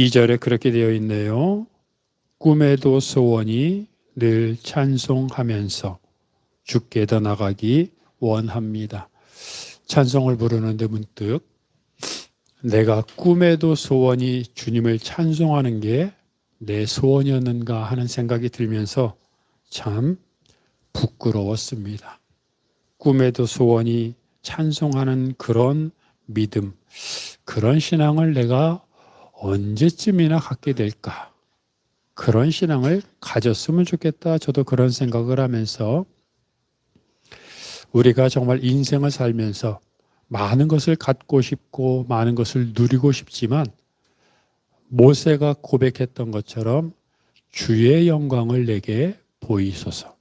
2절에 그렇게 되어 있네요. 꿈에도 소원이 늘 찬송하면서 주께 더 나가기 원합니다. 찬송을 부르는데 문득 내가 꿈에도 소원이 주님을 찬송하는 게 내 소원이었는가 하는 생각이 들면서 참 부끄러웠습니다. 꿈에도 소원이 찬송하는 그런 믿음, 그런 신앙을 내가 언제쯤이나 갖게 될까? 그런 신앙을 가졌으면 좋겠다. 저도 그런 생각을 하면서 우리가 정말 인생을 살면서 많은 것을 갖고 싶고 많은 것을 누리고 싶지만 모세가 고백했던 것처럼 주의 영광을 내게 보이소서.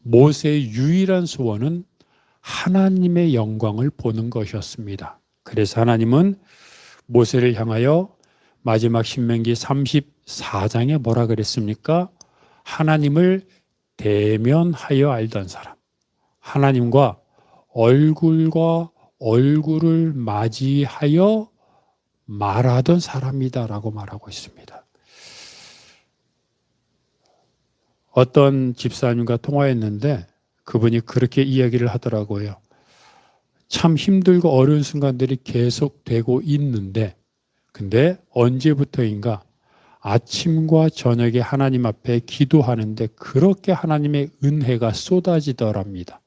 모세의 유일한 소원은 하나님의 영광을 보는 것이었습니다. 그래서 하나님은 모세를 향하여 마지막 신명기 34장에 뭐라 그랬습니까? 하나님을 대면하여 알던 사람, 하나님과 얼굴과 얼굴을 맞이하여 말하던 사람이다라고 말하고 있습니다. 어떤 집사님과 통화했는데 그분이 그렇게 이야기를 하더라고요. 참 힘들고 어려운 순간들이 계속되고 있는데 근데 언제부터인가 아침과 저녁에 하나님 앞에 기도하는데 그렇게 하나님의 은혜가 쏟아지더랍니다.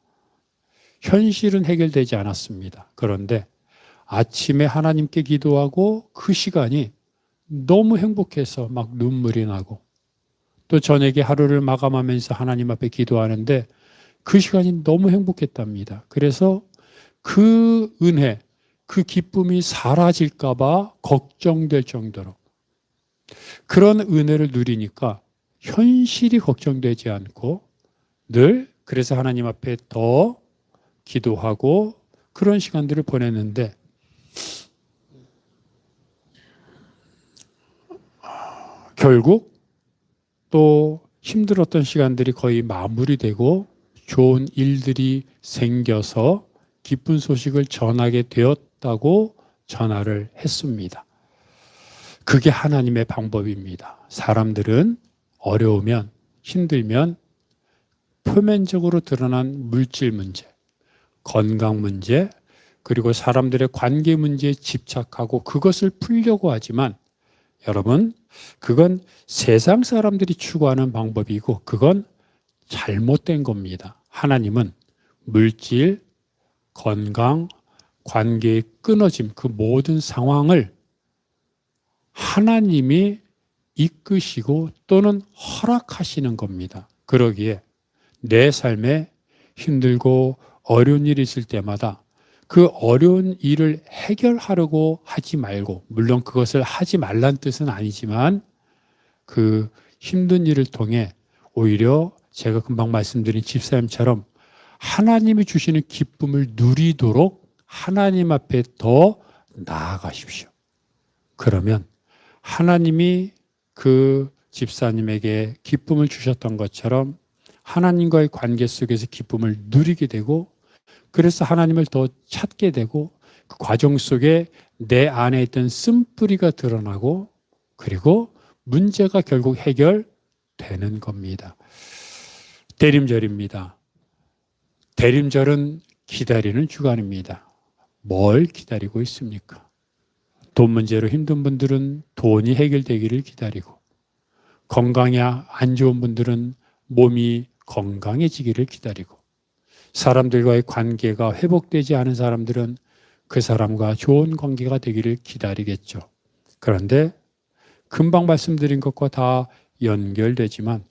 현실은 해결되지 않았습니다. 그런데 아침에 하나님께 기도하고 그 시간이 너무 행복해서 막 눈물이 나고 또 저녁에 하루를 마감하면서 하나님 앞에 기도하는데 그 시간이 너무 행복했답니다. 그래서 그 은혜, 그 기쁨이 사라질까 봐 걱정될 정도로 그런 은혜를 누리니까 현실이 걱정되지 않고 늘 그래서 하나님 앞에 더 기도하고 그런 시간들을 보냈는데 결국 또 힘들었던 시간들이 거의 마무리되고 좋은 일들이 생겨서 기쁜 소식을 전하게 되었다고 전화를 했습니다. 그게 하나님의 방법입니다. 사람들은 어려우면 힘들면 표면적으로 드러난 물질 문제, 건강 문제, 그리고 사람들의 관계 문제에 집착하고 그것을 풀려고 하지만 여러분, 그건 세상 사람들이 추구하는 방법이고 그건 잘못된 겁니다. 하나님은 물질, 건강, 관계의 끊어짐, 그 모든 상황을 하나님이 이끄시고 또는 허락하시는 겁니다. 그러기에 내 삶에 힘들고 어려운 일이 있을 때마다 그 어려운 일을 해결하려고 하지 말고, 물론 그것을 하지 말란 뜻은 아니지만 그 힘든 일을 통해 오히려 제가 금방 말씀드린 집사님처럼 하나님이 주시는 기쁨을 누리도록 하나님 앞에 더 나아가십시오. 그러면 하나님이 그 집사님에게 기쁨을 주셨던 것처럼 하나님과의 관계 속에서 기쁨을 누리게 되고 그래서 하나님을 더 찾게 되고 그 과정 속에 내 안에 있던 쓴뿌리가 드러나고 그리고 문제가 결국 해결되는 겁니다. 대림절입니다. 대림절은 기다리는 주간입니다. 뭘 기다리고 있습니까? 돈 문제로 힘든 분들은 돈이 해결되기를 기다리고 건강이 안 좋은 분들은 몸이 건강해지기를 기다리고 사람들과의 관계가 회복되지 않은 사람들은 그 사람과 좋은 관계가 되기를 기다리겠죠. 그런데 금방 말씀드린 것과 다 연결되지만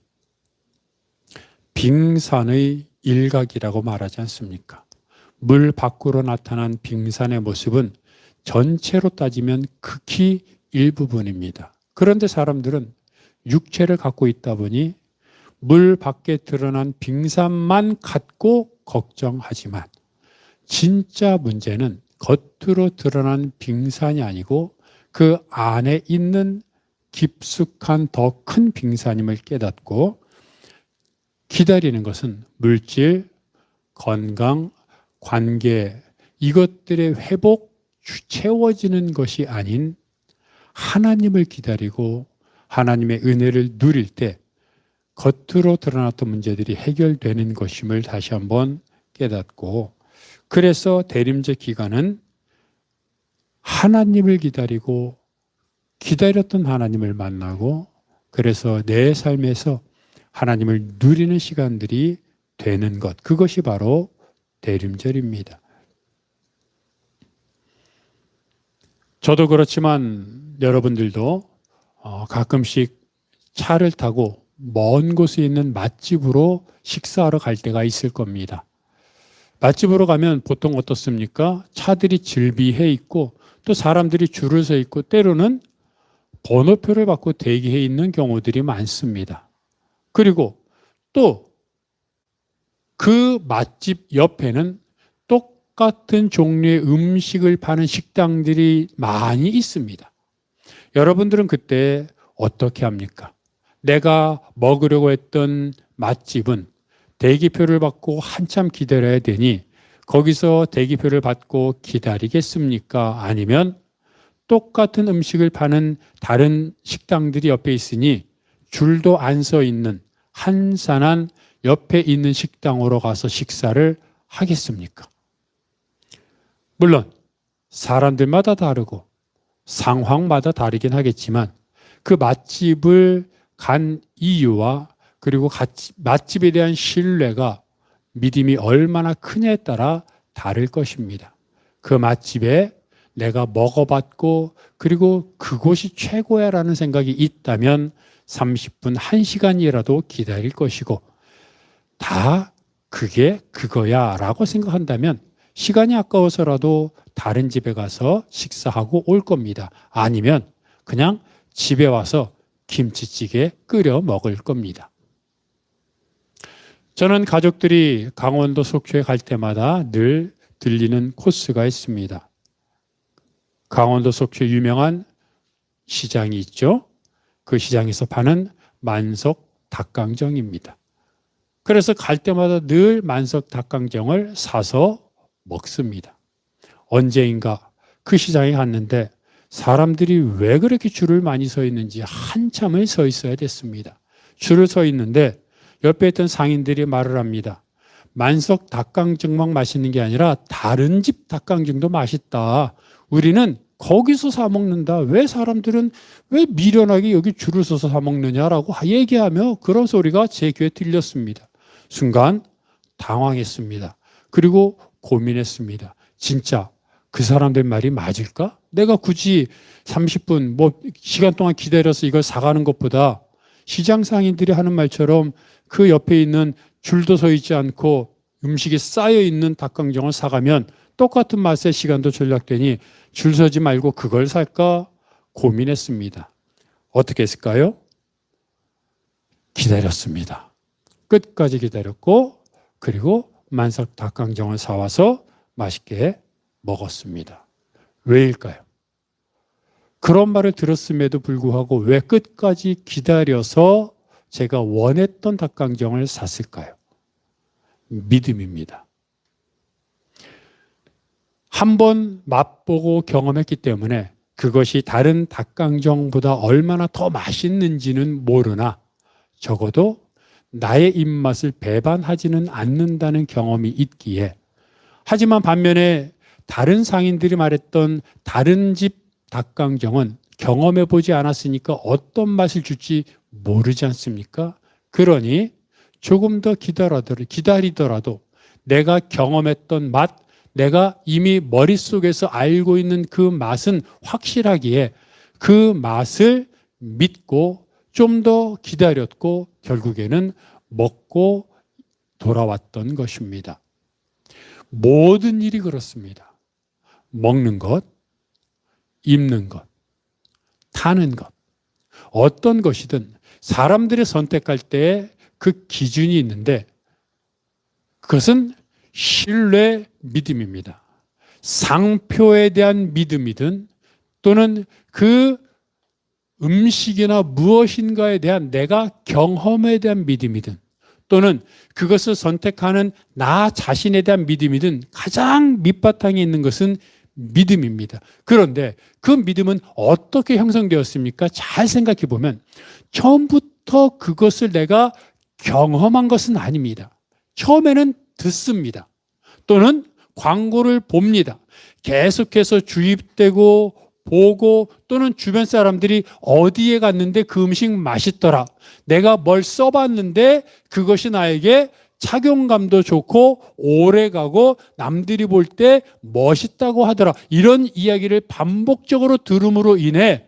빙산의 일각이라고 말하지 않습니까? 물 밖으로 나타난 빙산의 모습은 전체로 따지면 극히 일부분입니다. 그런데 사람들은 육체를 갖고 있다 보니 물 밖에 드러난 빙산만 갖고 걱정하지만 진짜 문제는 겉으로 드러난 빙산이 아니고 그 안에 있는 깊숙한 더 큰 빙산임을 깨닫고 기다리는 것은 물질, 건강, 관계 이것들의 회복, 채워지는 것이 아닌 하나님을 기다리고 하나님의 은혜를 누릴 때 겉으로 드러났던 문제들이 해결되는 것임을 다시 한번 깨닫고, 그래서 대림제 기간은 하나님을 기다리고 기다렸던 하나님을 만나고, 그래서 내 삶에서 하나님을 누리는 시간들이 되는 것, 그것이 바로 대림절입니다. 저도 그렇지만 여러분들도 가끔씩 차를 타고 먼 곳에 있는 맛집으로 식사하러 갈 때가 있을 겁니다. 맛집으로 가면 보통 어떻습니까? 차들이 질비해 있고 또 사람들이 줄을 서 있고 때로는 번호표를 받고 대기해 있는 경우들이 많습니다. 그리고 또 그 맛집 옆에는 똑같은 종류의 음식을 파는 식당들이 많이 있습니다. 여러분들은 그때 어떻게 합니까? 내가 먹으려고 했던 맛집은 대기표를 받고 한참 기다려야 되니 거기서 대기표를 받고 기다리겠습니까? 아니면 똑같은 음식을 파는 다른 식당들이 옆에 있으니 줄도 안 서 있는 한산한 옆에 있는 식당으로 가서 식사를 하겠습니까? 물론 사람들마다 다르고 상황마다 다르긴 하겠지만 그 맛집을 간 이유와 그리고 맛집에 대한 신뢰가 믿음이 얼마나 크냐에 따라 다를 것입니다. 그 맛집에 내가 먹어봤고 그리고 그곳이 최고야라는 생각이 있다면 30분, 1시간이라도 기다릴 것이고, 다 그게 그거야 라고 생각한다면 시간이 아까워서라도 다른 집에 가서 식사하고 올 겁니다. 아니면 그냥 집에 와서 김치찌개 끓여 먹을 겁니다. 저는 가족들이 강원도 속초에 갈 때마다 늘 들리는 코스가 있습니다. 강원도 속초에 유명한 시장이 있죠. 그 시장에서 파는 만석 닭강정입니다. 그래서 갈 때마다 늘 만석 닭강정을 사서 먹습니다. 언제인가 그 시장에 갔는데 사람들이 왜 그렇게 줄을 많이 서 있는지 한참을 서 있어야 됐습니다. 줄을 서 있는데 옆에 있던 상인들이 말을 합니다. 만석 닭강정만 맛있는 게 아니라 다른 집 닭강정도 맛있다. 우리는 거기서 사 먹는다. 왜 사람들은 왜 미련하게 여기 줄을 서서 사 먹느냐라고 얘기하며 그런 소리가 제 귀에 들렸습니다. 순간 당황했습니다. 그리고 고민했습니다. 진짜 그 사람들 말이 맞을까? 내가 굳이 30분 시간 동안 기다려서 이걸 사가는 것보다 시장 상인들이 하는 말처럼 그 옆에 있는 줄도 서 있지 않고 음식이 쌓여 있는 닭강정을 사가면 똑같은 맛의 시간도 절약되니 줄 서지 말고 그걸 살까 고민했습니다. 어떻게 했을까요? 기다렸습니다. 끝까지 기다렸고 그리고 만석 닭강정을 사와서 맛있게 먹었습니다. 왜일까요? 그런 말을 들었음에도 불구하고 왜 끝까지 기다려서 제가 원했던 닭강정을 샀을까요? 믿음입니다. 한번 맛보고 경험했기 때문에 그것이 다른 닭강정보다 얼마나 더 맛있는지는 모르나 적어도 나의 입맛을 배반하지는 않는다는 경험이 있기에, 하지만 반면에 다른 상인들이 말했던 다른 집 닭강정은 경험해보지 않았으니까 어떤 맛을 줄지 모르지 않습니까? 그러니 조금 더 기다리더라도 내가 경험했던 맛, 내가 이미 머릿속에서 알고 있는 그 맛은 확실하기에 그 맛을 믿고 좀 더 기다렸고 결국에는 먹고 돌아왔던 것입니다. 모든 일이 그렇습니다. 먹는 것, 입는 것, 타는 것, 어떤 것이든 사람들이 선택할 때 그 기준이 있는데 그것은 신뢰 믿음입니다. 상표에 대한 믿음이든 또는 그 음식이나 무엇인가에 대한 내가 경험에 대한 믿음이든 또는 그것을 선택하는 나 자신에 대한 믿음이든 가장 밑바탕에 있는 것은 믿음입니다. 그런데 그 믿음은 어떻게 형성되었습니까? 잘 생각해 보면 처음부터 그것을 내가 경험한 것은 아닙니다. 처음에는 듣습니다. 또는 광고를 봅니다. 계속해서 주입되고 보고 또는 주변 사람들이 어디에 갔는데 그 음식 맛있더라. 내가 뭘 써봤는데 그것이 나에게 착용감도 좋고 오래 가고 남들이 볼 때 멋있다고 하더라. 이런 이야기를 반복적으로 들음으로 인해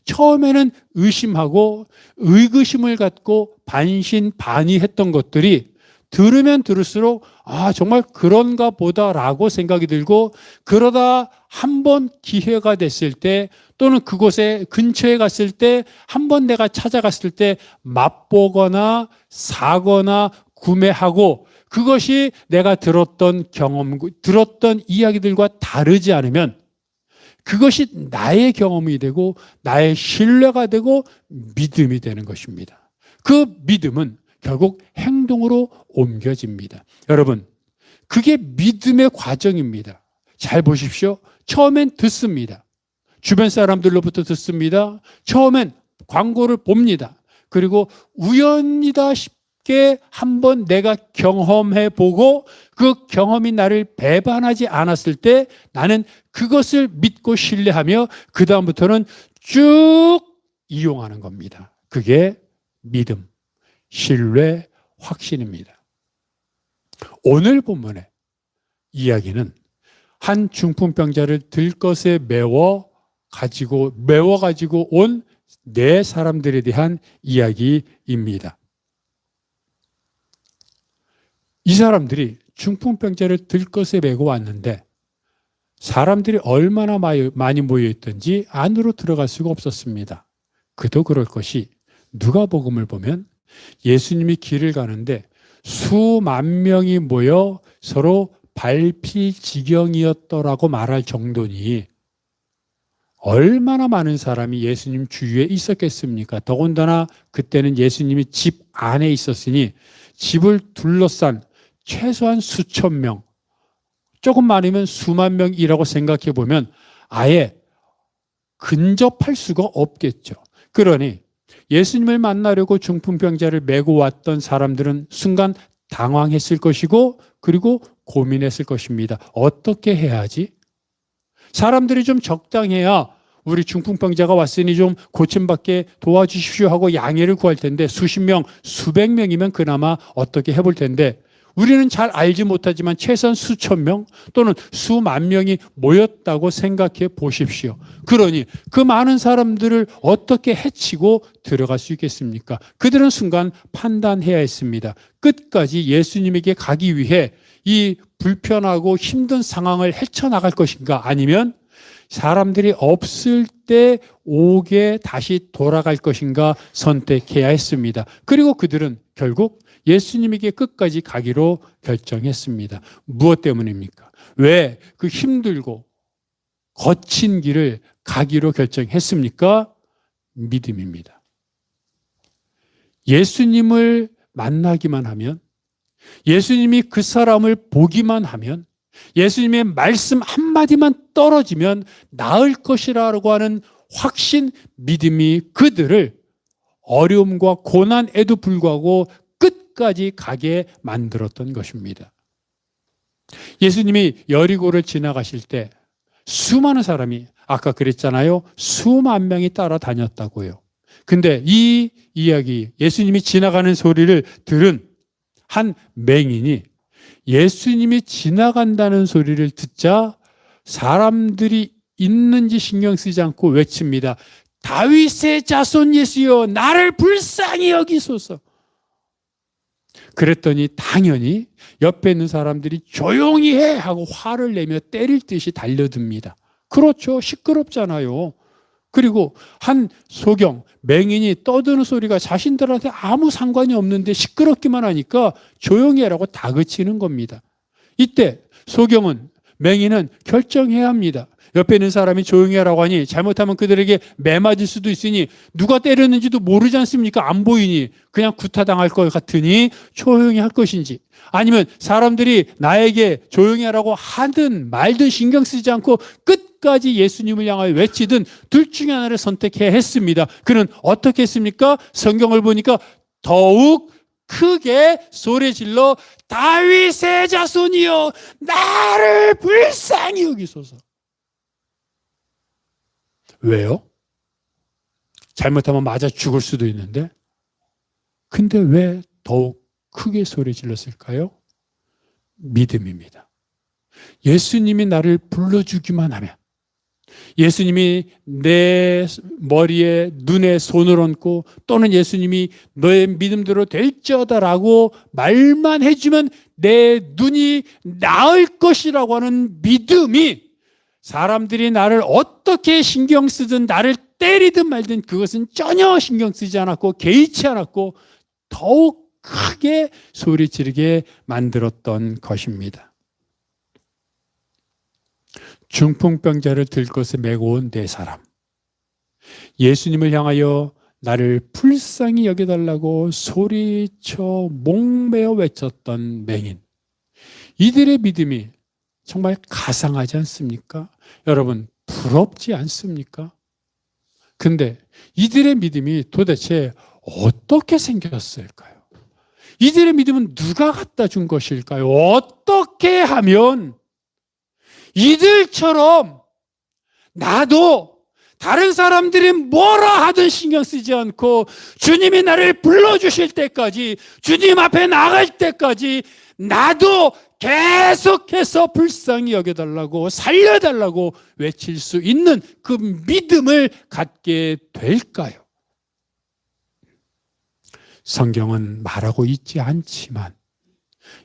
처음에는 의심하고 의구심을 갖고 반신반의했던 것들이 들으면 들을수록 정말 그런가 보다라고 생각이 들고, 그러다 한 번 기회가 됐을 때 또는 그곳에 근처에 갔을 때 한 번 내가 찾아갔을 때 맛보거나 사거나 구매하고 그것이 내가 들었던 경험, 들었던 이야기들과 다르지 않으면 그것이 나의 경험이 되고 나의 신뢰가 되고 믿음이 되는 것입니다. 그 믿음은 결국 행동으로 옮겨집니다. 여러분, 그게 믿음의 과정입니다. 잘 보십시오. 처음엔 듣습니다. 주변 사람들로부터 듣습니다. 처음엔 광고를 봅니다. 그리고 우연이다 싶게 한번 내가 경험해 보고 그 경험이 나를 배반하지 않았을 때 나는 그것을 믿고 신뢰하며 그 다음부터는 쭉 이용하는 겁니다. 그게 믿음, 신뢰, 확신입니다. 오늘 본문의 이야기는 한 중풍병자를 들것에 메워 가지고 온 네 사람들에 대한 이야기입니다. 이 사람들이 중풍병자를 들것에 메고 왔는데 사람들이 얼마나 많이 모여있던지 안으로 들어갈 수가 없었습니다. 그도 그럴 것이 누가복음을 보면 예수님이 길을 가는데 수만 명이 모여 서로 발필지경이었더라고 말할 정도니 얼마나 많은 사람이 예수님 주위에 있었겠습니까? 더군다나 그때는 예수님이 집 안에 있었으니 집을 둘러싼 최소한 수천 명, 조금 많으면 수만 명이라고 생각해 보면 아예 근접할 수가 없겠죠. 그러니 예수님을 만나려고 중풍병자를 메고 왔던 사람들은 순간 당황했을 것이고 그리고 고민했을 것입니다. 어떻게 해야 하지? 사람들이 좀 적당해야 우리 중풍병자가 왔으니 좀 고침받게 도와주십시오 하고 양해를 구할 텐데 수십 명, 수백 명이면 그나마 어떻게 해볼 텐데 우리는 잘 알지 못하지만 최소한 수천 명 또는 수만 명이 모였다고 생각해 보십시오. 그러니 그 많은 사람들을 어떻게 해치고 들어갈 수 있겠습니까? 그들은 순간 판단해야 했습니다. 끝까지 예수님에게 가기 위해 이 불편하고 힘든 상황을 헤쳐나갈 것인가, 아니면 사람들이 없을 때 옥에 다시 돌아갈 것인가 선택해야 했습니다. 그리고 그들은 결국 예수님에게 끝까지 가기로 결정했습니다. 무엇 때문입니까? 왜 그 힘들고 거친 길을 가기로 결정했습니까? 믿음입니다. 예수님을 만나기만 하면, 예수님이 그 사람을 보기만 하면, 예수님의 말씀 한마디만 떨어지면 나을 것이라고 하는 확신, 믿음이 그들을 어려움과 고난에도 불구하고 끝까지 가게 만들었던 것입니다. 예수님이 여리고를 지나가실 때 수많은 사람이, 아까 그랬잖아요. 수만 명이 따라다녔다고요. 근데 이 이야기, 예수님이 지나가는 소리를 들은 한 맹인이 예수님이 지나간다는 소리를 듣자 사람들이 있는지 신경 쓰지 않고 외칩니다. 다윗의 자손 예수여, 나를 불쌍히 여기소서. 그랬더니 당연히 옆에 있는 사람들이 조용히 해 하고 화를 내며 때릴 듯이 달려듭니다. 그렇죠. 시끄럽잖아요. 그리고 한 소경, 맹인이 떠드는 소리가 자신들한테 아무 상관이 없는데 시끄럽기만 하니까 조용히 해라고 다그치는 겁니다. 이때 소경은, 맹인은 결정해야 합니다. 옆에 있는 사람이 조용히 하라고 하니 잘못하면 그들에게 매맞을 수도 있으니 누가 때렸는지도 모르지 않습니까? 안 보이니 그냥 구타당할 것 같으니 조용히 할 것인지, 아니면 사람들이 나에게 조용히 하라고 하든 말든 신경 쓰지 않고 끝까지 예수님을 향하여 외치든 둘 중에 하나를 선택해야 했습니다. 그는 어떻게 했습니까? 성경을 보니까 더욱 크게 소리질러 다윗의 자손이여 나를 불쌍히 여기소서. 왜요? 잘못하면 맞아 죽을 수도 있는데, 근데 왜 더욱 크게 소리 질렀을까요? 믿음입니다. 예수님이 나를 불러주기만 하면, 예수님이 내 머리에 눈에 손을 얹고 또는 예수님이 너의 믿음대로 될지어다라고 말만 해주면 내 눈이 나을 것이라고 하는 믿음이, 사람들이 나를 어떻게 신경 쓰든 나를 때리든 말든 그것은 전혀 신경 쓰지 않았고 개의치 않았고 더욱 크게 소리 지르게 만들었던 것입니다. 중풍병자를 들것에 메고 온 네 사람, 예수님을 향하여 나를 불쌍히 여겨달라고 소리쳐 목매어 외쳤던 맹인, 이들의 믿음이 정말 가상하지 않습니까? 여러분, 부럽지 않습니까? 근데 이들의 믿음이 도대체 어떻게 생겼을까요? 이들의 믿음은 누가 갖다 준 것일까요? 어떻게 하면 이들처럼 나도 다른 사람들이 뭐라 하든 신경 쓰지 않고 주님이 나를 불러주실 때까지, 주님 앞에 나갈 때까지 나도 계속해서 불쌍히 여겨달라고 살려달라고 외칠 수 있는 그 믿음을 갖게 될까요? 성경은 말하고 있지 않지만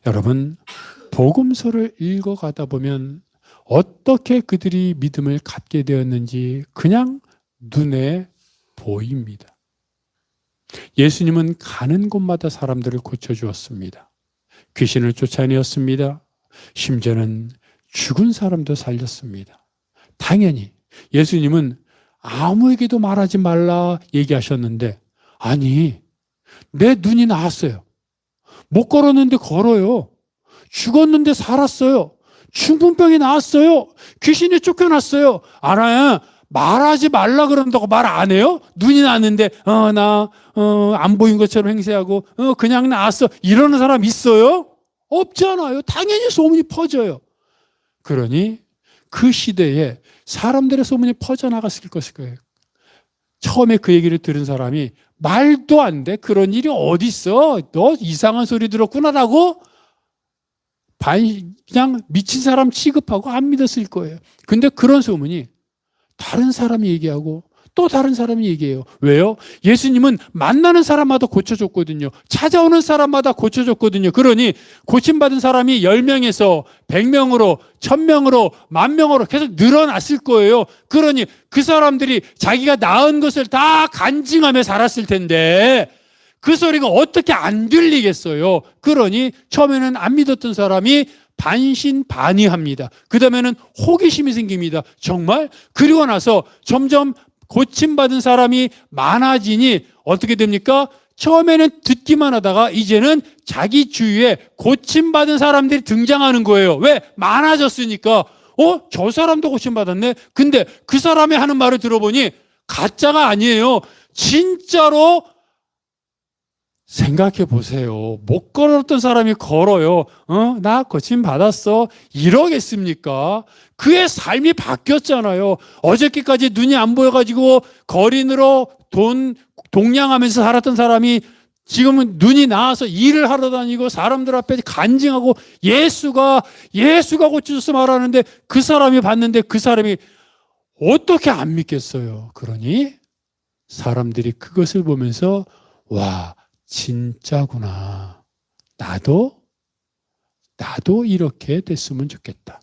여러분, 복음서를 읽어가다 보면 어떻게 그들이 믿음을 갖게 되었는지 그냥 눈에 보입니다. 예수님은 가는 곳마다 사람들을 고쳐주었습니다. 귀신을 쫓아내었습니다. 심지어는 죽은 사람도 살렸습니다. 당연히 예수님은 아무에게도 말하지 말라 얘기하셨는데, 아니, 내 눈이 나았어요. 못 걸었는데 걸어요. 죽었는데 살았어요. 중풍병이 나았어요. 귀신이 쫓겨났어요. 알아야 말하지 말라 그런다고 말 안 해요? 눈이 났는데 나 안 보인 것처럼 행세하고 그냥 나았어 이러는 사람 있어요? 없잖아요. 당연히 소문이 퍼져요. 그러니 그 시대에 사람들의 소문이 퍼져나갔을 것일 거예요. 처음에 그 얘기를 들은 사람이 말도 안 돼. 그런 일이 어디 있어? 너 이상한 소리 들었구나라고 그냥 미친 사람 취급하고 안 믿었을 거예요. 근데 그런 소문이 다른 사람이 얘기하고 또 다른 사람이 얘기해요. 왜요? 예수님은 만나는 사람마다 고쳐줬거든요. 찾아오는 사람마다 고쳐줬거든요. 그러니 고침받은 사람이 10명에서 100명으로 1000명으로 10,000명으로 계속 늘어났을 거예요. 그러니 그 사람들이 자기가 낳은 것을 다 간증하며 살았을 텐데 그 소리가 어떻게 안 들리겠어요? 그러니 처음에는 안 믿었던 사람이 반신반의합니다. 그 다음에는 호기심이 생깁니다. 정말? 그리고 나서 점점 고침받은 사람이 많아지니 어떻게 됩니까? 처음에는 듣기만 하다가 이제는 자기 주위에 고침받은 사람들이 등장하는 거예요. 왜? 많아졌으니까. 저 사람도 고침받았네? 근데 그 사람이 하는 말을 들어보니 가짜가 아니에요. 진짜로 생각해 보세요. 못 걸었던 사람이 걸어요. 나 고침받았어. 이러겠습니까? 그의 삶이 바뀌었잖아요. 어저께까지 눈이 안 보여가지고 거린으로 동냥하면서 살았던 사람이 지금은 눈이 나와서 일을 하러 다니고 사람들 앞에 간증하고 예수가 고쳐줘서 말하는데 그 사람이 봤는데 그 사람이 어떻게 안 믿겠어요? 그러니 사람들이 그것을 보면서 와, 진짜구나. 나도 이렇게 됐으면 좋겠다.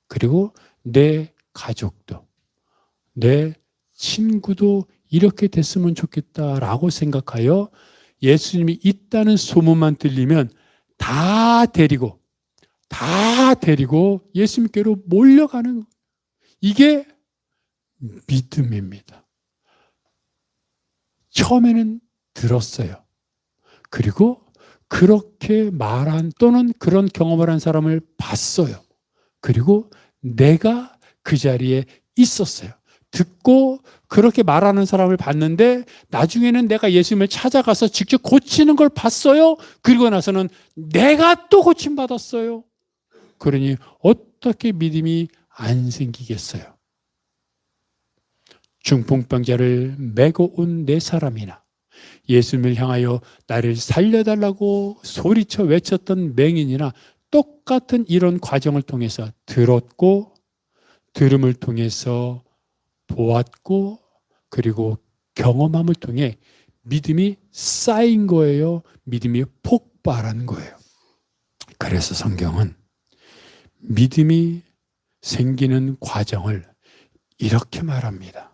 그리고 내 가족도, 내 친구도 이렇게 됐으면 좋겠다라고 생각하여 예수님이 있다는 소문만 들리면 다 데리고 예수님께로 몰려가는, 이게 믿음입니다. 처음에는 들었어요. 그리고 그렇게 말한 또는 그런 경험을 한 사람을 봤어요. 그리고 내가 그 자리에 있었어요. 듣고 그렇게 말하는 사람을 봤는데 나중에는 내가 예수님을 찾아가서 직접 고치는 걸 봤어요. 그리고 나서는 내가 또 고침받았어요. 그러니 어떻게 믿음이 안 생기겠어요? 중풍병자를 메고 온 네 사람이나 예수님을 향하여 나를 살려달라고 소리쳐 외쳤던 맹인이나 똑같은 이런 과정을 통해서 들었고 들음을 통해서 보았고 그리고 경험함을 통해 믿음이 쌓인 거예요. 믿음이 폭발한 거예요. 그래서 성경은 믿음이 생기는 과정을 이렇게 말합니다.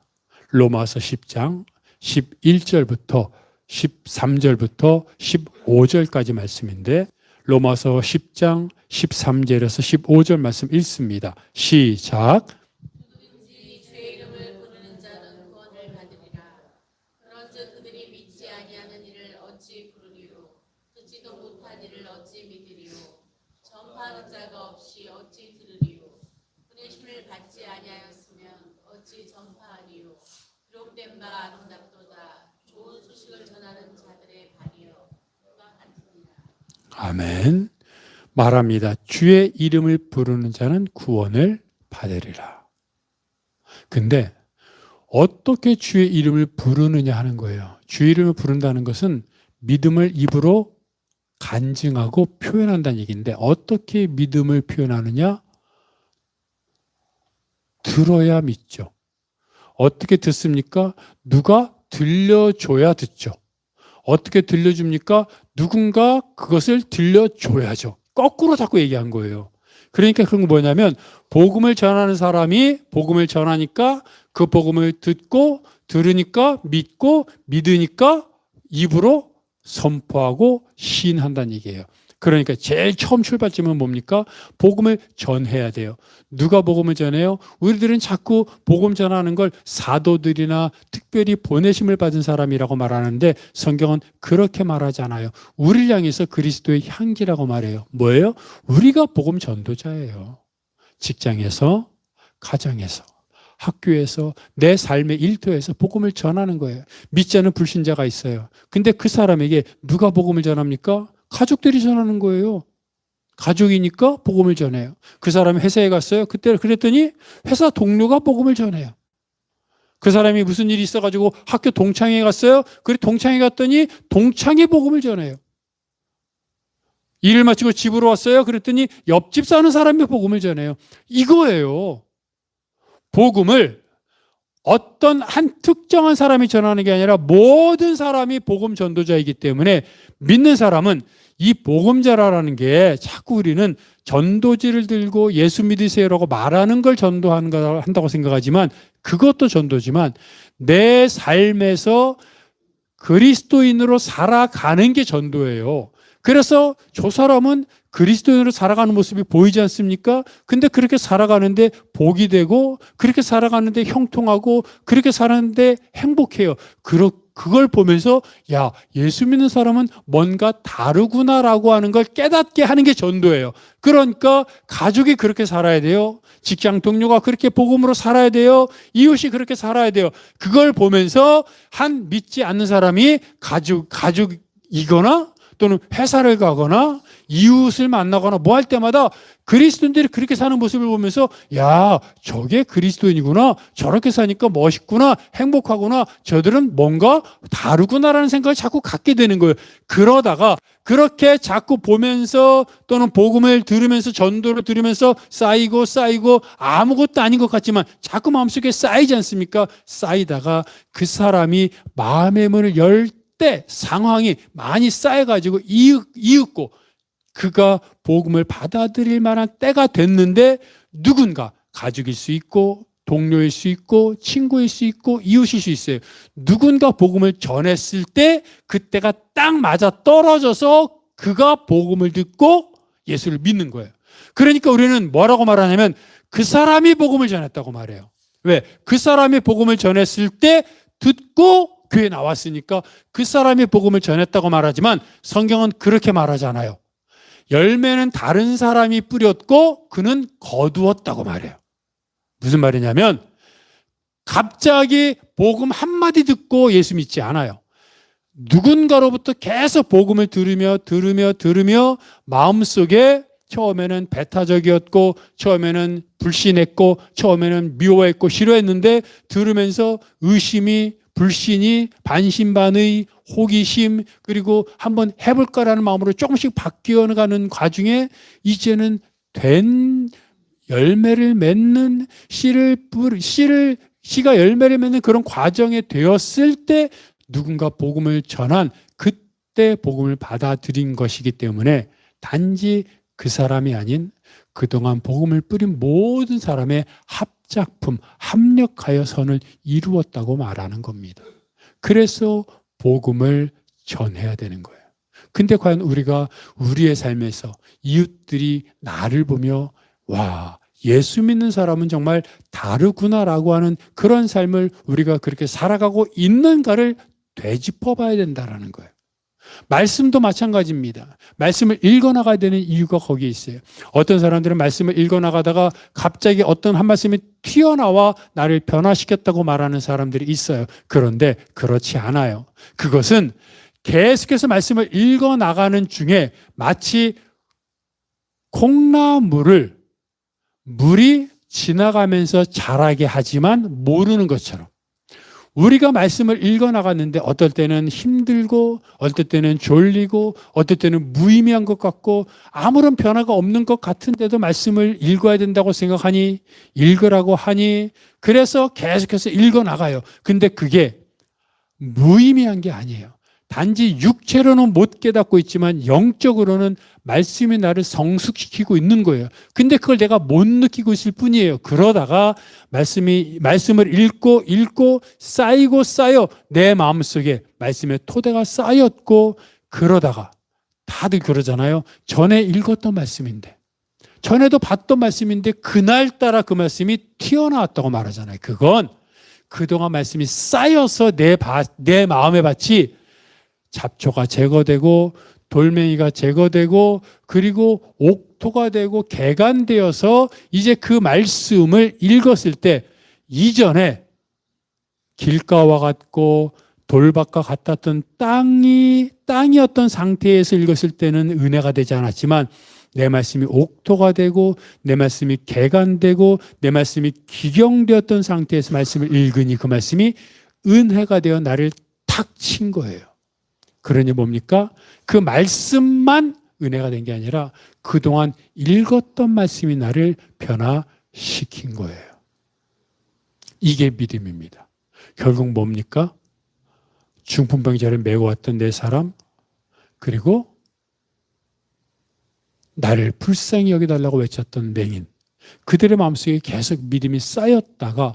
로마서 10장 11절부터 13절부터 15절까지 말씀인데 로마서 10장 13절에서 15절 말씀 읽습니다. 시작. 누구든지 주의 이름을 부르는 자는 구원을 받으리라. 그런즉 그들이 믿지 아니하는 이를 어찌 부르리요? 듣지도 못한 이를 어찌 믿으리요? 전파하는 자가 없이 어찌 들으리요? 보내심을 받지 아니하였으면 어찌 전파하리요? 기록된 바 아름답도다. 좋은 소식을 전하는 자들의 발이여 누가 같으리라. 아멘. 말합니다. 주의 이름을 부르는 자는 구원을 받으리라. 근데 어떻게 주의 이름을 부르느냐 하는 거예요. 주의 이름을 부른다는 것은 믿음을 입으로 간증하고 표현한다는 얘기인데 어떻게 믿음을 표현하느냐? 들어야 믿죠. 어떻게 듣습니까? 누가 들려줘야 듣죠. 어떻게 들려줍니까? 누군가 그것을 들려줘야죠. 거꾸로 자꾸 얘기한 거예요. 그러니까 그런 거 뭐냐면 복음을 전하는 사람이 복음을 전하니까 그 복음을 듣고 들으니까 믿고 믿으니까 입으로 선포하고 시인한다는 얘기예요. 그러니까 제일 처음 출발점은 뭡니까? 복음을 전해야 돼요. 누가 복음을 전해요? 우리들은 자꾸 복음 전하는 걸 사도들이나 특별히 보내심을 받은 사람이라고 말하는데 성경은 그렇게 말하지 않아요. 우리를 향해서 그리스도의 향기라고 말해요. 뭐예요? 우리가 복음 전도자예요. 직장에서, 가정에서, 학교에서, 내 삶의 일터에서 복음을 전하는 거예요. 믿지 않는 불신자가 있어요. 근데 그 사람에게 누가 복음을 전합니까? 가족들이 전하는 거예요. 가족이니까 복음을 전해요. 그 사람이 회사에 갔어요. 그때 그랬더니 회사 동료가 복음을 전해요. 그 사람이 무슨 일이 있어가지고 학교 동창회에 갔어요. 그래 동창회 갔더니 동창회 복음을 전해요. 일을 마치고 집으로 왔어요. 그랬더니 옆집 사는 사람이 복음을 전해요. 이거예요. 복음을 어떤 한 특정한 사람이 전하는 게 아니라 모든 사람이 복음 전도자이기 때문에 믿는 사람은 이 복음자라는 게 자꾸 우리는 전도지를 들고 예수 믿으세요라고 말하는 걸 한다고 생각하지만 그것도 전도지만 내 삶에서 그리스도인으로 살아가는 게 전도예요. 그래서 저 사람은 그리스도인으로 살아가는 모습이 보이지 않습니까? 근데 그렇게 살아가는데 복이 되고 그렇게 살아가는데 형통하고 그렇게 살아가는데 행복해요. 그걸 보면서 야, 예수 믿는 사람은 뭔가 다르구나라고 하는 걸 깨닫게 하는 게 전도예요. 그러니까 가족이 그렇게 살아야 돼요. 직장 동료가 그렇게 복음으로 살아야 돼요. 이웃이 그렇게 살아야 돼요. 그걸 보면서 한 믿지 않는 사람이 가족이거나 또는 회사를 가거나 이웃을 만나거나 뭐 할 때마다 그리스도인들이 그렇게 사는 모습을 보면서 야, 저게 그리스도인이구나. 저렇게 사니까 멋있구나. 행복하구나. 저들은 뭔가 다르구나라는 생각을 자꾸 갖게 되는 거예요. 그러다가 그렇게 자꾸 보면서 또는 복음을 들으면서 전도를 들으면서 쌓이고 아무것도 아닌 것 같지만 자꾸 마음속에 쌓이지 않습니까? 쌓이다가 그 사람이 마음의 문을 열 때 상황이 많이 쌓여가지고 이윽고 그가 복음을 받아들일 만한 때가 됐는데 누군가 가족일 수 있고 동료일 수 있고 친구일 수 있고 이웃일 수 있어요. 누군가 복음을 전했을 때 그때가 딱 맞아 떨어져서 그가 복음을 듣고 예수를 믿는 거예요. 그러니까 우리는 뭐라고 말하냐면 그 사람이 복음을 전했다고 말해요. 왜? 그 사람이 복음을 전했을 때 듣고 교회에 나왔으니까 그 사람이 복음을 전했다고 말하지만 성경은 그렇게 말하잖아요. 열매는 다른 사람이 뿌렸고 그는 거두었다고 말해요. 무슨 말이냐면 갑자기 복음 한마디 듣고 예수 믿지 않아요. 누군가로부터 계속 복음을 들으며 마음속에 처음에는 배타적이었고 처음에는 불신했고 처음에는 미워했고 싫어했는데 들으면서 의심이 불신이 반신반의 호기심 그리고 한번 해볼까라는 마음으로 조금씩 바뀌어가는 과정에 이제는 된 열매를 맺는 씨가 열매를 맺는 그런 과정에 되었을 때 누군가 복음을 전한 그때 복음을 받아들인 것이기 때문에 단지 그 사람이 아닌 그동안 복음을 뿌린 모든 사람의 합작품, 합력하여 선을 이루었다고 말하는 겁니다. 그래서 복음을 전해야 되는 거예요. 근데 과연 우리가 우리의 삶에서 이웃들이 나를 보며 와, 예수 믿는 사람은 정말 다르구나라고 하는 그런 삶을 우리가 그렇게 살아가고 있는가를 되짚어 봐야 된다는 거예요. 말씀도 마찬가지입니다. 말씀을 읽어나가야 되는 이유가 거기에 있어요. 어떤 사람들은 말씀을 읽어나가다가 갑자기 어떤 한 말씀이 튀어나와 나를 변화시켰다고 말하는 사람들이 있어요. 그런데 그렇지 않아요. 그것은 계속해서 말씀을 읽어나가는 중에 마치 콩나물을 물이 지나가면서 자라게 하지만 모르는 것처럼 우리가 말씀을 읽어나갔는데 어떨 때는 힘들고 어떨 때는 졸리고 어떨 때는 무의미한 것 같고 아무런 변화가 없는 것 같은데도 말씀을 읽어야 된다고 생각하니 읽으라고 하니 그래서 계속해서 읽어나가요. 근데 그게 무의미한 게 아니에요. 단지 육체로는 못 깨닫고 있지만 영적으로는 말씀이 나를 성숙시키고 있는 거예요. 근데 그걸 내가 못 느끼고 있을 뿐이에요. 그러다가 말씀을 읽고 쌓여 내 마음속에 말씀의 토대가 쌓였고 그러다가 다들 그러잖아요. 전에 읽었던 말씀인데 전에도 봤던 말씀인데 그날따라 그 말씀이 튀어나왔다고 말하잖아요. 그건 그동안 말씀이 쌓여서 내 마음의 밭이 잡초가 제거되고 돌멩이가 제거되고 그리고 옥토가 되고 개간되어서 이제 그 말씀을 읽었을 때 이전에 길가와 같고 돌밭과 같았던 땅이었던 상태에서 읽었을 때는 은혜가 되지 않았지만 내 말씀이 옥토가 되고 내 말씀이 개간되고 내 말씀이 기경되었던 상태에서 말씀을 읽으니 그 말씀이 은혜가 되어 나를 탁 친 거예요. 그러니 뭡니까? 그 말씀만 은혜가 된 게 아니라 그동안 읽었던 말씀이 나를 변화시킨 거예요. 이게 믿음입니다. 결국 뭡니까? 중풍병자를 메고 왔던 네 사람 그리고 나를 불쌍히 여겨달라고 외쳤던 맹인 그들의 마음속에 계속 믿음이 쌓였다가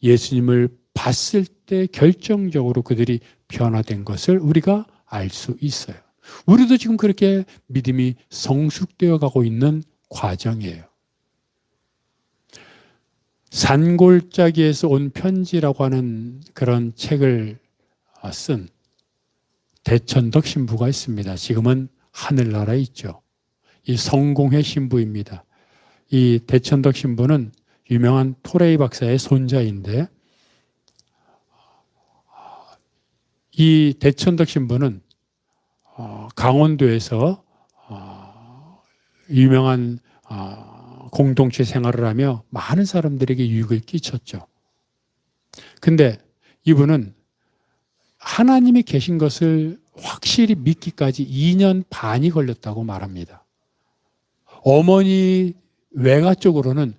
예수님을 봤을 때 결정적으로 그들이 변화된 것을 우리가 알 수 있어요. 우리도 지금 그렇게 믿음이 성숙되어 가고 있는 과정이에요. 산골짜기에서 온 편지라고 하는 그런 책을 쓴 대천덕 신부가 있습니다. 지금은 하늘나라에 있죠. 이 성공회 신부입니다. 이 대천덕 신부는 유명한 토레이 박사의 손자인데 이 대천덕 신부는 강원도에서 유명한 공동체 생활을 하며 많은 사람들에게 유익을 끼쳤죠. 근데 이분은 하나님이 계신 것을 확실히 믿기까지 2년 반이 걸렸다고 말합니다. 어머니 외가 쪽으로는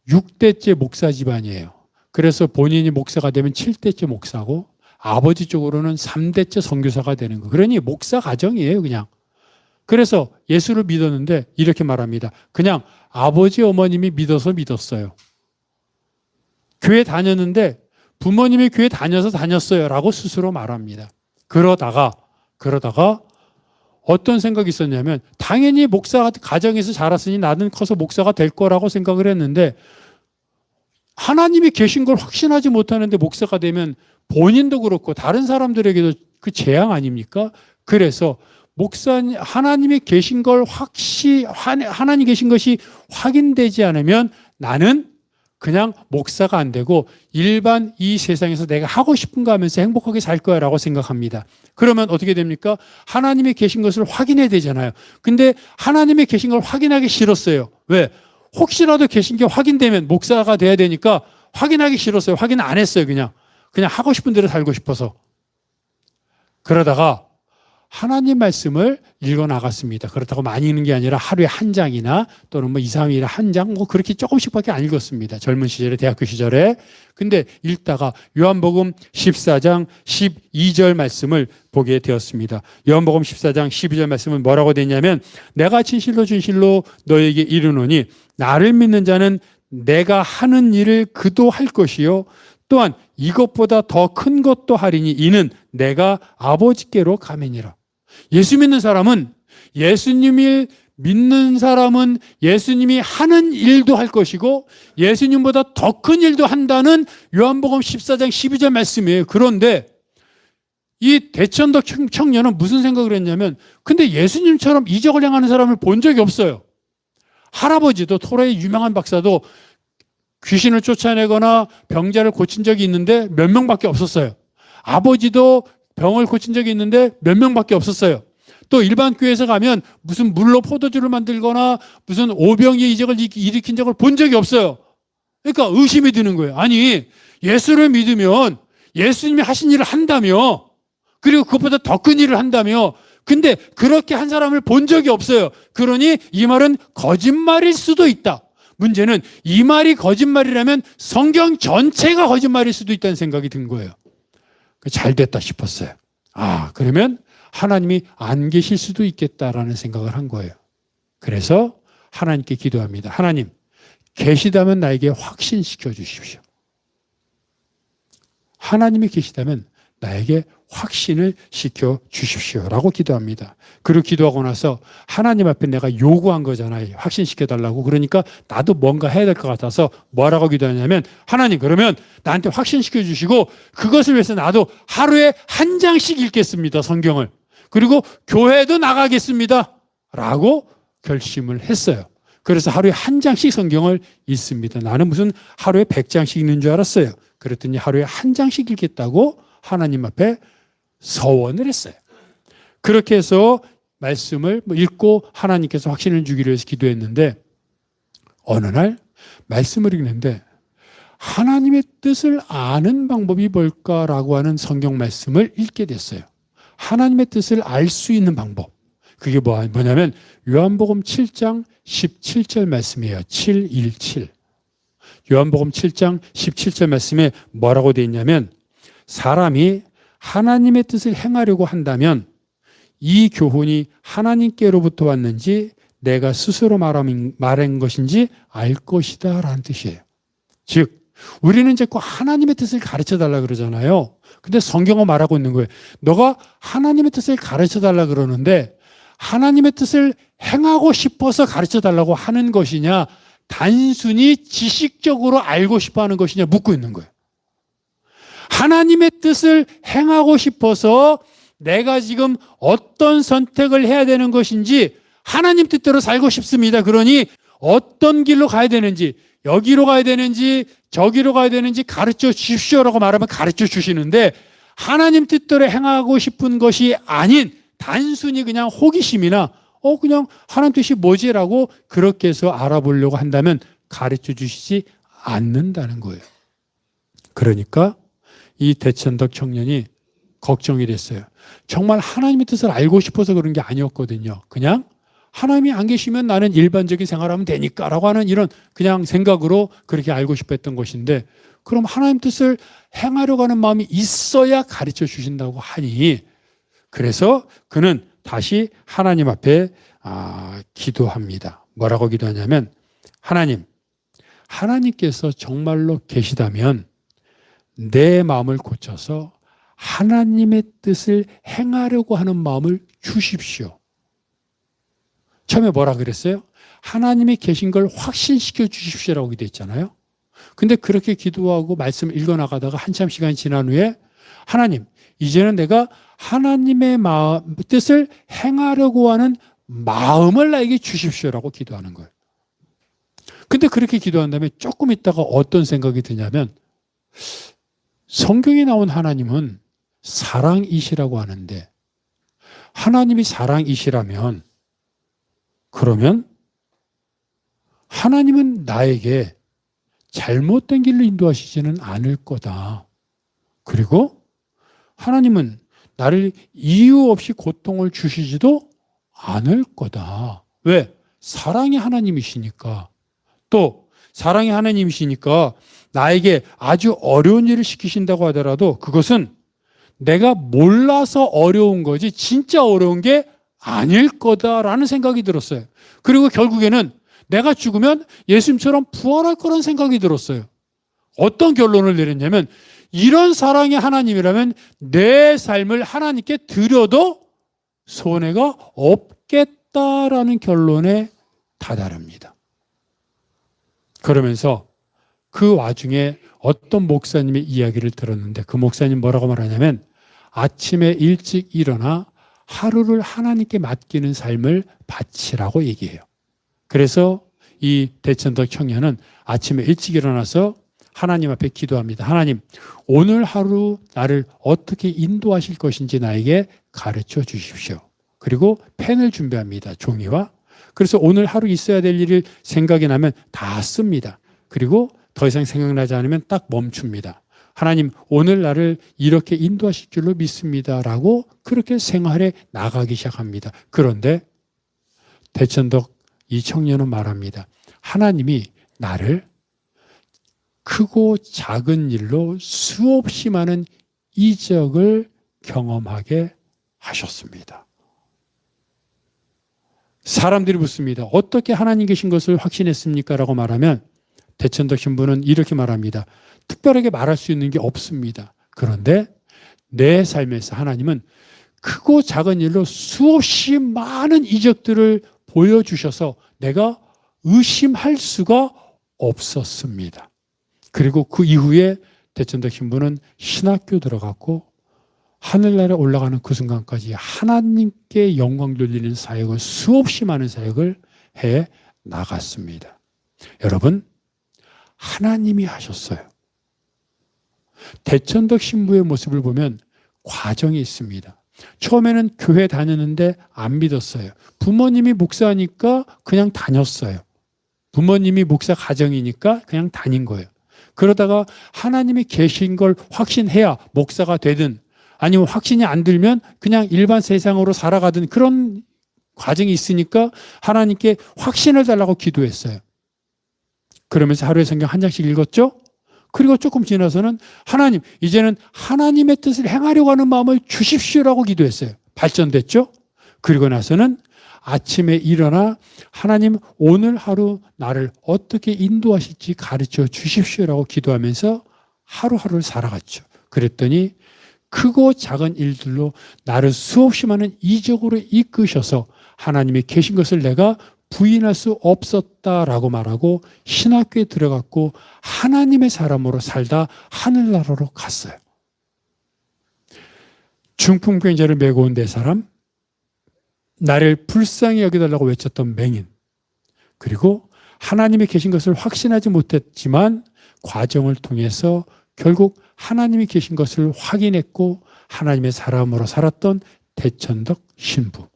6대째 목사 집안이에요. 그래서 본인이 목사가 되면 7대째 목사고 아버지 쪽으로는 3대째 선교사가 되는 거. 그러니 목사 가정이에요, 그냥. 그래서 예수를 믿었는데 이렇게 말합니다. 그냥 아버지 어머님이 믿어서 믿었어요. 교회 다녔는데 부모님이 교회 다녔어요 라고 스스로 말합니다. 그러다가 어떤 생각이 있었냐면 당연히 목사 가정에서 자랐으니 나는 커서 목사가 될 거라고 생각을 했는데 하나님이 계신 걸 확신하지 못하는데 목사가 되면 본인도 그렇고 다른 사람들에게도 그 재앙 아닙니까? 그래서 목사님 하나님이 계신 걸 하나님 계신 것이 확인되지 않으면 나는 그냥 목사가 안 되고 일반 이 세상에서 내가 하고 싶은 거 하면서 행복하게 살 거야라고 생각합니다. 그러면 어떻게 됩니까? 하나님이 계신 것을 확인해야 되잖아요. 근데 하나님이 계신 걸 확인하기 싫었어요. 왜? 혹시라도 계신 게 확인되면 목사가 돼야 되니까 확인하기 싫었어요. 확인 안 했어요. 그냥 하고 싶은 대로 살고 싶어서. 그러다가 하나님 말씀을 읽어 나갔습니다. 그렇다고 많이 읽는 게 아니라 하루에 한 장이나 또는 2, 3일에 한 장, 그렇게 조금씩밖에 안 읽었습니다. 젊은 시절에, 대학교 시절에. 근데 읽다가 요한복음 14장 12절 말씀을 보게 되었습니다. 요한복음 14장 12절 말씀은 뭐라고 되냐면 내가 진실로 진실로 너에게 이르노니 나를 믿는 자는 내가 하는 일을 그도 할 것이요 또한 이것보다 더 큰 것도 하리니 이는 내가 아버지께로 가매니라. 예수 믿는 사람은 예수님을 믿는 사람은 예수님이 하는 일도 할 것이고 예수님보다 더 큰 일도 한다는 요한복음 14장 12절 말씀이에요. 그런데 이 대천덕 청년은 무슨 생각을 했냐면 근데 예수님처럼 이적을 행하는 사람을 본 적이 없어요. 할아버지도 토라의 유명한 박사도 귀신을 쫓아내거나 병자를 고친 적이 있는데 몇 명밖에 없었어요. 아버지도 병을 고친 적이 있는데 몇 명밖에 없었어요. 또 일반 교회에서 가면 무슨 물로 포도주를 만들거나 무슨 오병이의 이적을 일으킨 적을 본 적이 없어요. 그러니까 의심이 드는 거예요. 아니 예수를 믿으면 예수님이 하신 일을 한다며 그리고 그것보다 더 큰 일을 한다며 근데 그렇게 한 사람을 본 적이 없어요. 그러니 이 말은 거짓말일 수도 있다. 문제는 이 말이 거짓말이라면 성경 전체가 거짓말일 수도 있다는 생각이 든 거예요. 잘 됐다 싶었어요. 그러면 하나님이 안 계실 수도 있겠다라는 생각을 한 거예요. 그래서 하나님께 기도합니다. 하나님, 계시다면 나에게 확신시켜 주십시오. 하나님이 계시다면 나에게 확신을 시켜 주십시오라고 기도합니다. 그리고 기도하고 나서 하나님 앞에 내가 요구한 거잖아요. 확신시켜 달라고. 그러니까 나도 뭔가 해야 될 것 같아서 뭐라고 기도하냐면 하나님 그러면 나한테 확신시켜 주시고 그것을 위해서 나도 하루에 한 장씩 읽겠습니다. 성경을. 그리고 교회도 나가겠습니다. 라고 결심을 했어요. 그래서 하루에 한 장씩 성경을 읽습니다. 나는 무슨 하루에 100장씩 읽는 줄 알았어요. 그랬더니 하루에 한 장씩 읽겠다고 하나님 앞에 서원을 했어요. 그렇게 해서 말씀을 읽고 하나님께서 확신을 주기로 해서 기도했는데 어느 날 말씀을 읽는데 하나님의 뜻을 아는 방법이 뭘까라고 하는 성경 말씀을 읽게 됐어요. 하나님의 뜻을 알 수 있는 방법. 그게 뭐냐면 요한복음 7장 17절 말씀이에요. 717. 요한복음 7장 17절 말씀에 뭐라고 되어 있냐면 사람이 하나님의 뜻을 행하려고 한다면 이 교훈이 하나님께로부터 왔는지 내가 스스로 말한 것인지 알 것이다 라는 뜻이에요. 즉 우리는 이제 꼭 하나님의 뜻을 가르쳐달라 그러잖아요. 근데 성경은 말하고 있는 거예요. 너가 하나님의 뜻을 가르쳐달라 그러는데 하나님의 뜻을 행하고 싶어서 가르쳐달라고 하는 것이냐 단순히 지식적으로 알고 싶어 하는 것이냐 묻고 있는 거예요. 하나님의 뜻을 행하고 싶어서 내가 지금 어떤 선택을 해야 되는 것인지 하나님 뜻대로 살고 싶습니다. 그러니 어떤 길로 가야 되는지 여기로 가야 되는지 저기로 가야 되는지 가르쳐 주십시오라고 말하면 가르쳐 주시는데 하나님 뜻대로 행하고 싶은 것이 아닌 단순히 그냥 호기심이나 그냥 하나님 뜻이 뭐지라고 그렇게 해서 알아보려고 한다면 가르쳐 주시지 않는다는 거예요. 그러니까 이 대천덕 청년이 걱정이 됐어요. 정말 하나님의 뜻을 알고 싶어서 그런 게 아니었거든요. 그냥 하나님이 안 계시면 나는 일반적인 생활하면 되니까라고 하는 이런 그냥 생각으로 그렇게 알고 싶어 했던 것인데 그럼 하나님 뜻을 행하려고 하는 마음이 있어야 가르쳐 주신다고 하니 그래서 그는 다시 하나님 앞에 기도합니다. 뭐라고 기도하냐면 하나님께서 정말로 계시다면 내 마음을 고쳐서 하나님의 뜻을 행하려고 하는 마음을 주십시오 처음에 뭐라 그랬어요? 하나님이 계신 걸 확신시켜 주십시오라고 기도했잖아요. 근데 그렇게 기도하고 말씀을 읽어나가다가 한참 시간이 지난 후에 하나님, 이제는 내가 하나님의 뜻을 행하려고 하는 마음을 나에게 주십시오라고 기도하는 거예요. 근데 그렇게 기도한 다음에 조금 있다가 어떤 생각이 드냐면 성경에 나온 하나님은 사랑이시라고 하는데 하나님이 사랑이시라면 그러면 하나님은 나에게 잘못된 길로 인도하시지는 않을 거다. 그리고 하나님은 나를 이유 없이 고통을 주시지도 않을 거다. 왜? 사랑의 하나님이시니까. 또 사랑의 하나님이시니까 나에게 아주 어려운 일을 시키신다고 하더라도 그것은 내가 몰라서 어려운 거지 진짜 어려운 게 아닐 거다라는 생각이 들었어요. 그리고 결국에는 내가 죽으면 예수님처럼 부활할 거라는 생각이 들었어요. 어떤 결론을 내렸냐면 이런 사랑의 하나님이라면 내 삶을 하나님께 드려도 손해가 없겠다라는 결론에 다다릅니다. 그러면서 그 와중에 어떤 목사님의 이야기를 들었는데 그 목사님 뭐라고 말하냐면 아침에 일찍 일어나 하루를 하나님께 맡기는 삶을 바치라고 얘기해요. 그래서 이 대천덕 청년은 아침에 일찍 일어나서 하나님 앞에 기도합니다. 하나님, 오늘 하루 나를 어떻게 인도하실 것인지 나에게 가르쳐 주십시오. 그리고 펜을 준비합니다. 종이와. 그래서 오늘 하루 있어야 될 일을 생각이 나면 다 씁니다. 그리고 더 이상 생각나지 않으면 딱 멈춥니다. 하나님, 오늘 나를 이렇게 인도하실 줄로 믿습니다라고 그렇게 생활에 나가기 시작합니다. 그런데 대천덕 이 청년은 말합니다. 하나님이 나를 크고 작은 일로 수없이 많은 이적을 경험하게 하셨습니다. 사람들이 묻습니다. 어떻게 하나님 계신 것을 확신했습니까? 라고 말하면 대천덕 신부는 이렇게 말합니다. 특별하게 말할 수 있는 게 없습니다. 그런데 내 삶에서 하나님은 크고 작은 일로 수없이 많은 이적들을 보여주셔서 내가 의심할 수가 없었습니다. 그리고 그 이후에 대천덕 신부는 신학교 들어갔고 하늘나라에 올라가는 그 순간까지 하나님께 영광 돌리는 사역을 수없이 많은 사역을 해 나갔습니다. 여러분, 하나님이 하셨어요. 대천덕 신부의 모습을 보면 과정이 있습니다. 처음에는 교회 다녔는데 안 믿었어요. 부모님이 목사니까 그냥 다녔어요. 부모님이 목사 가정이니까 그냥 다닌 거예요. 그러다가 하나님이 계신 걸 확신해야 목사가 되든 아니면 확신이 안 들면 그냥 일반 세상으로 살아가든 그런 과정이 있으니까 하나님께 확신을 달라고 기도했어요. 그러면서 하루에 성경 한 장씩 읽었죠? 그리고 조금 지나서는 하나님, 이제는 하나님의 뜻을 행하려고 하는 마음을 주십시오라고 기도했어요. 발전됐죠? 그리고 나서는 아침에 일어나 하나님 오늘 하루 나를 어떻게 인도하실지 가르쳐 주십시오라고 기도하면서 하루하루를 살아갔죠. 그랬더니 크고 작은 일들로 나를 수없이 많은 이적으로 이끄셔서 하나님이 계신 것을 내가 부인할 수 없었다라고 말하고 신학교에 들어갔고 하나님의 사람으로 살다 하늘나라로 갔어요. 중풍병자를 메고 온 네 사람, 나를 불쌍히 여겨달라고 외쳤던 맹인, 그리고 하나님이 계신 것을 확신하지 못했지만 과정을 통해서 결국 하나님이 계신 것을 확인했고 하나님의 사람으로 살았던 대천덕 신부.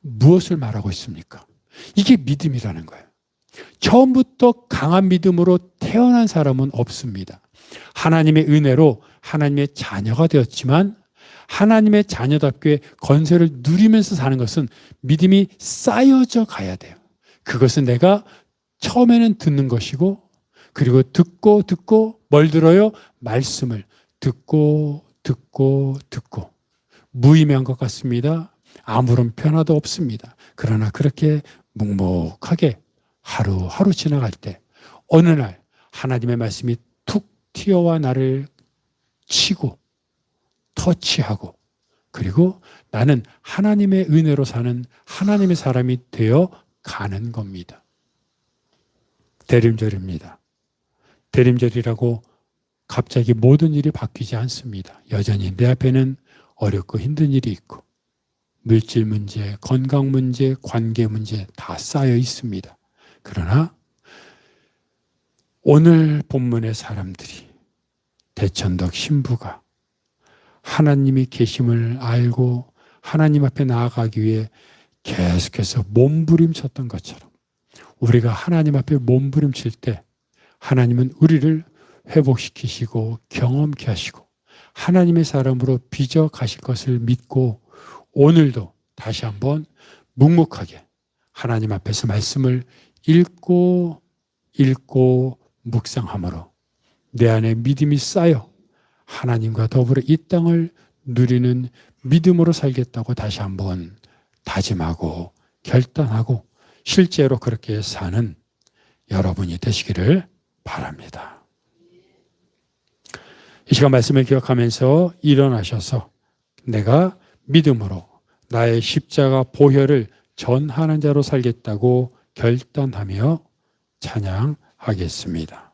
무엇을 말하고 있습니까? 이게 믿음이라는 거예요. 처음부터 강한 믿음으로 태어난 사람은 없습니다. 하나님의 은혜로 하나님의 자녀가 되었지만 하나님의 자녀답게 건세를 누리면서 사는 것은 믿음이 쌓여져 가야 돼요. 그것은 내가 처음에는 듣는 것이고 그리고 듣고 뭘 들어요? 말씀을 듣고 무의미한 것 같습니다. 아무런 변화도 없습니다. 그러나 그렇게 묵묵하게 하루하루 지나갈 때 어느 날 하나님의 말씀이 툭 튀어와 나를 치고 터치하고 그리고 나는 하나님의 은혜로 사는 하나님의 사람이 되어 가는 겁니다. 대림절입니다. 대림절이라고 갑자기 모든 일이 바뀌지 않습니다. 여전히 내 앞에는 어렵고 힘든 일이 있고 물질 문제, 건강 문제, 관계 문제 다 쌓여 있습니다. 그러나 오늘 본문의 사람들이 대천덕 신부가 하나님이 계심을 알고 하나님 앞에 나아가기 위해 계속해서 몸부림쳤던 것처럼 우리가 하나님 앞에 몸부림칠 때 하나님은 우리를 회복시키시고 경험케 하시고 하나님의 사람으로 빚어 가실 것을 믿고 오늘도 다시 한번 묵묵하게 하나님 앞에서 말씀을 읽고 묵상함으로 내 안에 믿음이 쌓여 하나님과 더불어 이 땅을 누리는 믿음으로 살겠다고 다시 한번 다짐하고 결단하고 실제로 그렇게 사는 여러분이 되시기를 바랍니다. 이 시간 말씀을 기억하면서 일어나셔서 내가 믿음으로 나의 십자가 보혈을 전하는 자로 살겠다고 결단하며 찬양하겠습니다.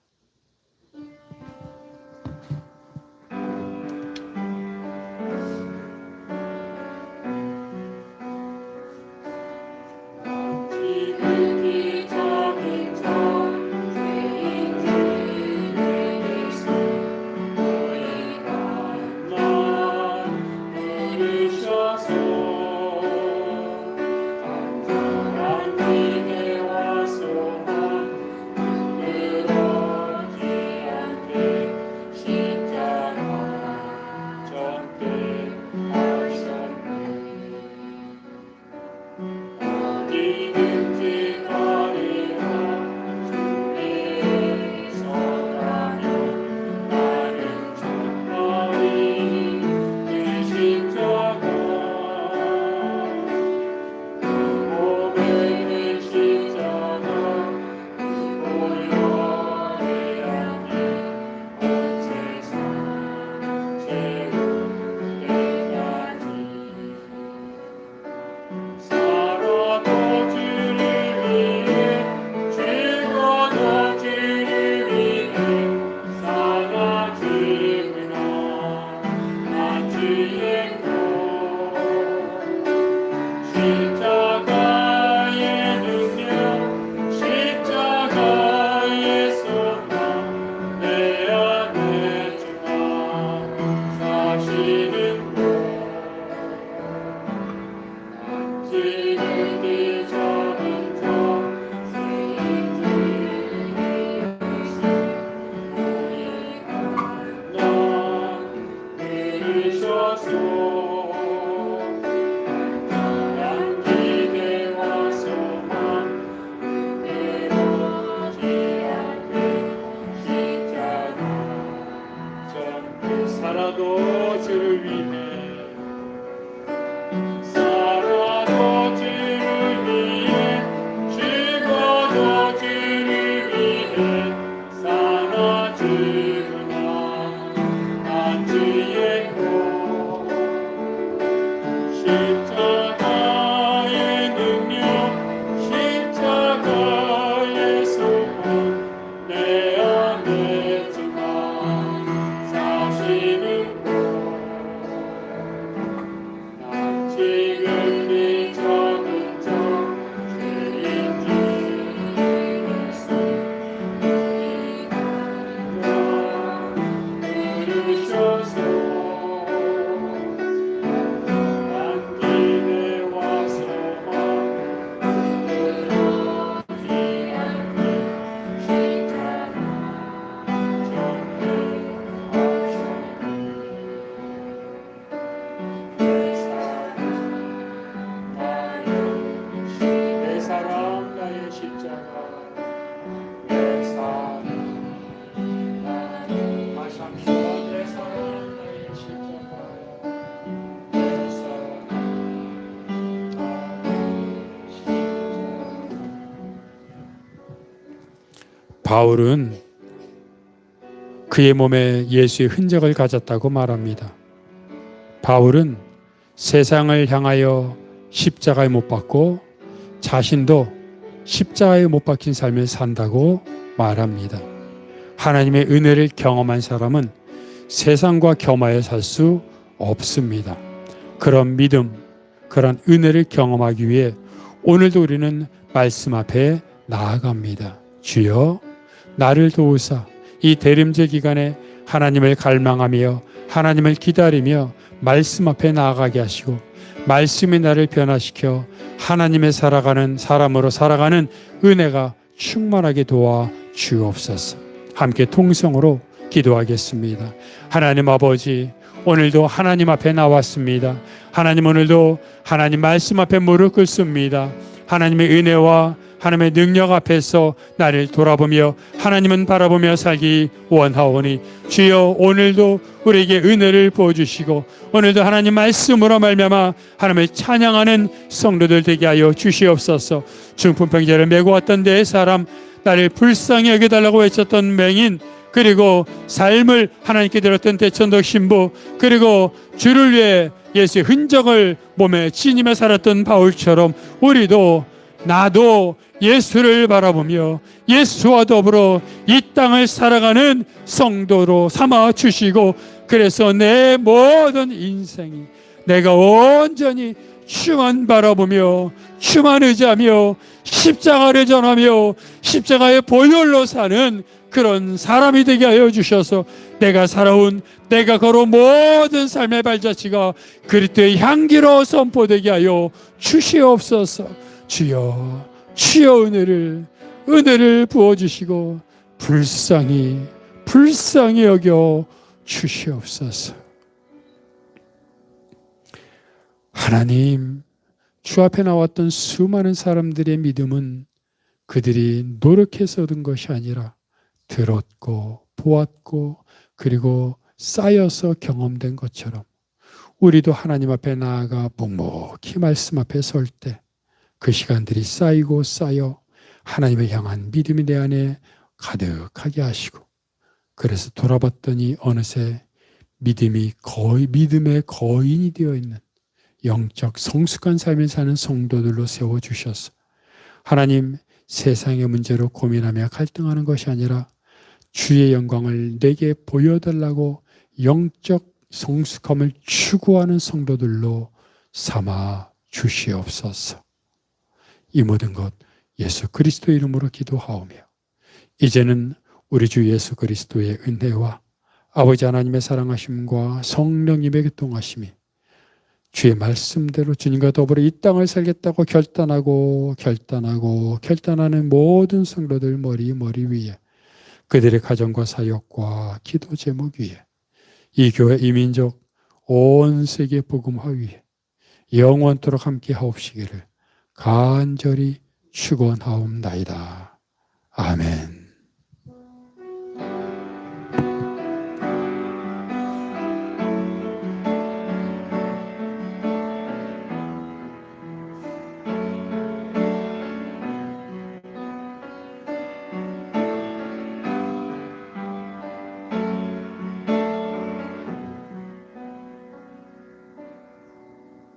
살아도 주를 위해 살아도 주를 위해 죽어도 주를 위해 살아주구나 난 주의 고 십자가의 능력 십자가의 소원 내 안에 주가 사시는 난 지금 이 적은 적 주인 주님께서 부르셔서 난 길에 와서만 그러지 않게 십자가 내 사랑 나의 십자가 내 사랑 나의 다시 한번 내 사랑 나의 십자가 내 사랑 나의 십자가 바울은 그의 몸에 예수의 흔적을 가졌다고 말합니다. 바울은 세상을 향하여 십자가에 못 박고 자신도 십자가에 못 박힌 삶을 산다고 말합니다. 하나님의 은혜를 경험한 사람은 세상과 겸하여 살 수 없습니다. 그런 믿음, 그런 은혜를 경험하기 위해 오늘도 우리는 말씀 앞에 나아갑니다. 주여, 나를 도우사 이 대림제 기간에 하나님을 갈망하며 하나님을 기다리며 말씀 앞에 나아가게 하시고 말씀이 나를 변화시켜 하나님의 살아가는 사람으로 살아가는 은혜가 충만하게 도와 주옵소서. 함께 통성으로 기도하겠습니다. 하나님 아버지, 오늘도 하나님 앞에 나왔습니다. 하나님, 오늘도 하나님 말씀 앞에 무릎 꿇습니다. 하나님의 은혜와 하나님의 능력 앞에서 나를 돌아보며 하나님은 바라보며 살기 원하오니 주여, 오늘도 우리에게 은혜를 부어주시고 오늘도 하나님 말씀으로 말미암아 하나님을 찬양하는 성도들 되게 하여 주시옵소서. 중풍병자를 메고 왔던 네 사람, 나를 불쌍히 여겨달라고 외쳤던 맹인, 그리고 삶을 하나님께 드렸던 대천덕 신부, 그리고 주를 위해 예수의 흔적을 몸에 지니며 살았던 바울처럼 우리도, 나도 예수를 바라보며 예수와 더불어 이 땅을 살아가는 성도로 삼아 주시고, 그래서 내 모든 인생이 내가 온전히 주만 바라보며 주만 의지하며 십자가를 전하며 십자가의 보혈로 사는 그런 사람이 되게 하여 주셔서 내가 살아온, 내가 걸어온 모든 삶의 발자취가 그리스도의 향기로 선포되게 하여 주시옵소서. 주여, 주여, 은혜를 부어주시고 불쌍히 여겨 주시옵소서. 하나님, 주 앞에 나왔던 수많은 사람들의 믿음은 그들이 노력해서 얻은 것이 아니라 들었고 보았고 그리고 쌓여서 경험된 것처럼 우리도 하나님 앞에 나아가 묵묵히 말씀 앞에 설 때 그 시간들이 쌓이고 쌓여 하나님을 향한 믿음이 내 안에 가득하게 하시고, 그래서 돌아봤더니 어느새 믿음의 거인이 되어 있는 영적 성숙한 삶을 사는 성도들로 세워주셔서 하나님, 세상의 문제로 고민하며 갈등하는 것이 아니라 주의 영광을 내게 보여달라고 영적 성숙함을 추구하는 성도들로 삼아 주시옵소서. 이 모든 것 예수 그리스도 이름으로 기도하오며, 이제는 우리 주 예수 그리스도의 은혜와 아버지 하나님의 사랑하심과 성령님의 교통하심이 주의 말씀대로 주님과 더불어 이 땅을 살겠다고 결단하는 모든 성도들 머리 위에, 그들의 가정과 사역과 기도 제목 위에, 이 교회, 이 민족, 온 세계 복음화 위에 영원토록 함께 하옵시기를 간절히 축원하옵나이다. 아멘.